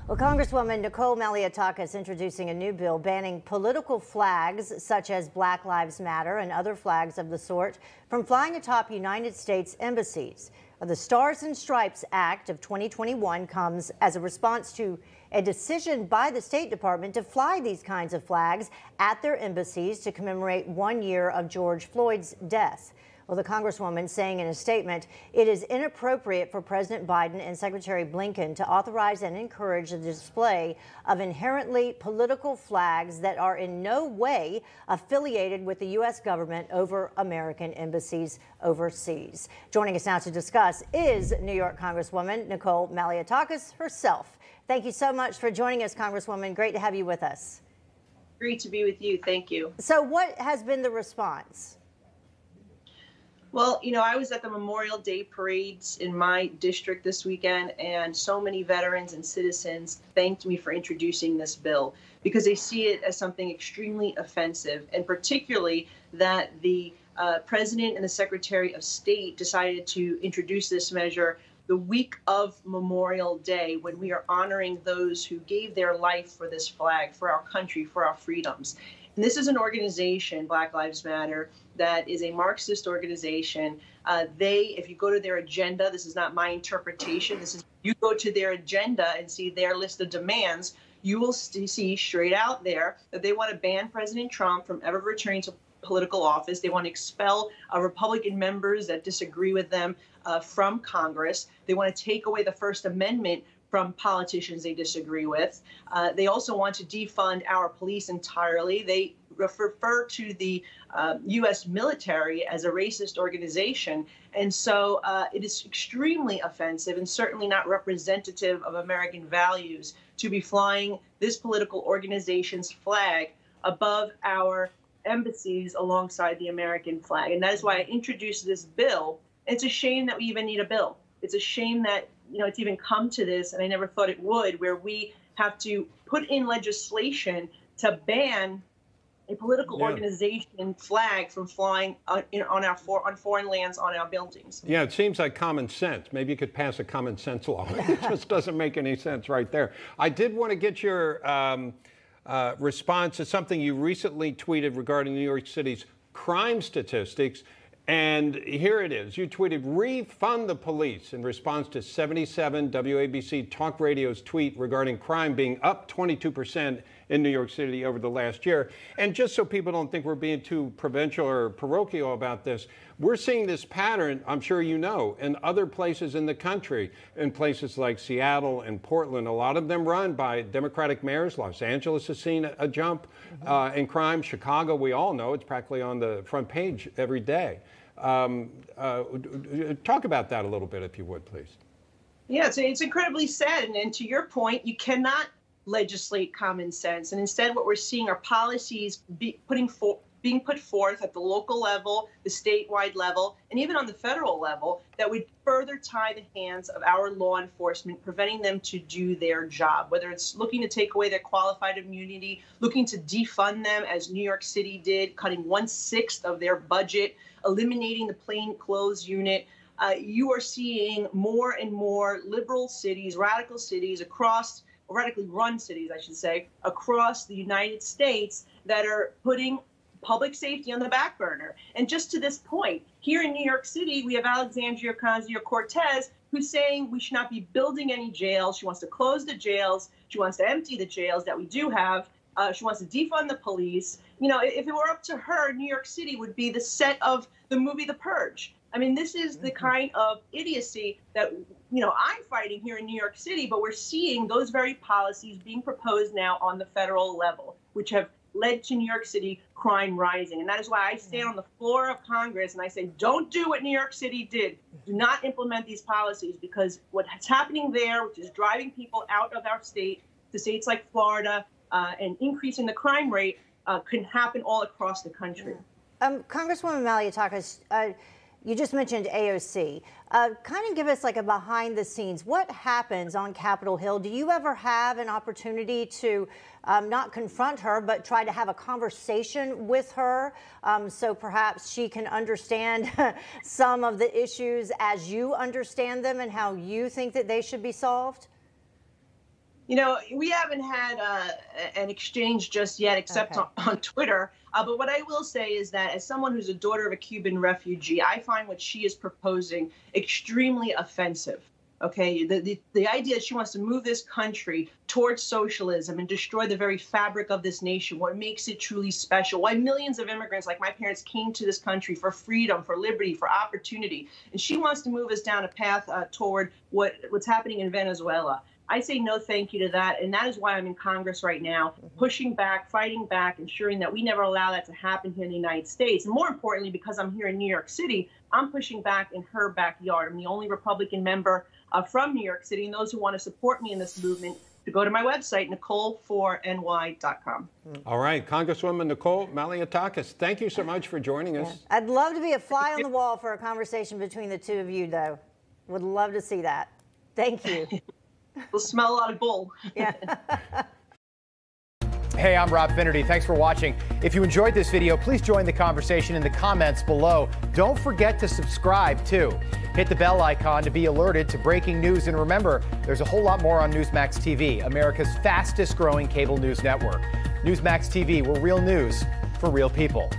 Well, Congresswoman Nicole Malliotakis introducing a new bill banning political flags such as Black Lives Matter and other flags of the sort from flying atop United States embassies. The Stars and Stripes Act of 2021 comes as a response to a decision by the State Department to fly these kinds of flags at their embassies to commemorate 1 year of George Floyd's death. Well, the Congresswoman saying in a statement, it is inappropriate for President Biden and Secretary Blinken to authorize and encourage the display of inherently political flags that are in no way affiliated with the U.S. government over American embassies overseas. Joining us now to discuss is New York Congresswoman Nicole Malliotakis herself. Thank you so much for joining us, Congresswoman. Great to have you with us. Great to be with you. Thank you. So what has been the response? Well, I was at the Memorial Day parades in my district this weekend, and so many veterans and citizens thanked me for introducing this bill because they see it as something extremely offensive, and particularly that the President and the Secretary of State decided to introduce this measure the week of Memorial Day, when we are honoring those who gave their life for this flag, for our country, for our freedoms. And this is an organization, Black Lives Matter, that is a Marxist organization. If you go to their agenda, this is not my interpretation, you go to their agenda and see their list of demands, you will see straight out there that they want to ban President Trump from ever returning to political office. They want to expel Republican members that disagree with them from Congress. They want to take away the First Amendment from politicians they disagree with. They also want to defund our police entirely. They refer to the U.S. military as a racist organization. And so it is extremely offensive and certainly not representative of American values to be flying this political organization's flag above our embassies alongside the American flag. And that is why I introduced this bill. It's a shame that we even need a bill. It's a shame that it's even come to this, and I never thought it would, where we have to put in legislation to ban a political organization flag from flying on foreign lands on our buildings. Yeah, it seems like common sense. Maybe you could pass a common sense law. It just doesn't make any sense right there. I did want to get your response to something you recently tweeted regarding New York City's crime statistics. And here it is. You tweeted, refund the police, in response to 77 WABC Talk Radio's tweet regarding crime being up 22% in New York City over the last year. And just so people don't think we're being too provincial or parochial about this, we're seeing this pattern, I'm sure you know, in other places in the country, in places like Seattle and Portland. A lot of them run by Democratic mayors. Los Angeles has seen a jump in crime. Chicago, we all know, it's practically on the front page every day. Talk about that a little bit, if you would, please. Yeah, it's incredibly sad. And to your point, you cannot legislate common sense. And instead, what we're seeing are policies being put forth at the local level, the statewide level, and even on the federal level that would further tie the hands of our law enforcement, preventing them to do their job, whether it's looking to take away their qualified immunity, looking to defund them, as New York City did, cutting 1/6 of their budget, eliminating the plainclothes unit. You are seeing more and more liberal cities, radical cities radically run cities, I should say, across the United States that are putting public safety on the back burner. And just to this point, here in New York City, we have Alexandria Ocasio-Cortez, who's saying we should not be building any jails. She wants to close the jails. She wants to empty the jails that we do have. She wants to defund the police. If it were up to her, New York City would be the set of the movie The Purge. I mean, this is the kind of idiocy that, I'm fighting here in New York City, but we're seeing those very policies being proposed now on the federal level, which have led to New York City crime rising. And that is why I stand on the floor of Congress and I say, don't do what New York City did. Do not implement these policies, because what's happening there, which is driving people out of our state to states like Florida and increasing the crime rate, can happen all across the country. Congresswoman Malliotakis, you just mentioned AOC. Kind of give us like a behind the scenes. What happens on Capitol Hill? Do you ever have an opportunity to not confront her, but try to have a conversation with her so perhaps she can understand some of the issues as you understand them and how you think that they should be solved? You know, we haven't had an exchange just yet, except on Twitter. But what I will say is that as someone who's a daughter of a Cuban refugee, I find what she is proposing extremely offensive. Okay, the idea that she wants to move this country towards socialism and destroy the very fabric of this nation, what makes it truly special, why millions of immigrants like my parents came to this country for freedom, for liberty, for opportunity. And she wants to move us down a path toward what's happening in Venezuela. I say no thank you to that, and that is why I'm in Congress right now, pushing back, fighting back, ensuring that we never allow that to happen here in the United States. And more importantly, because I'm here in New York City, I'm pushing back in her backyard. I'm the only Republican member from New York City, and those who want to support me in this movement, to go to my website, NicoleForNY.com. All right, Congresswoman Nicole Malliotakis, thank you so much for joining us. Yeah. I'd love to be a fly on the wall for a conversation between the two of you, though. Would love to see that. Thank you. We'll smell a lot of bull. Yeah. Hey, I'm Rob Finnerty. Thanks for watching. If you enjoyed this video, please join the conversation in the comments below. Don't forget to subscribe, too. Hit the bell icon to be alerted to breaking news. And remember, there's a whole lot more on Newsmax TV, America's fastest growing cable news network. Newsmax TV, where real news for real people.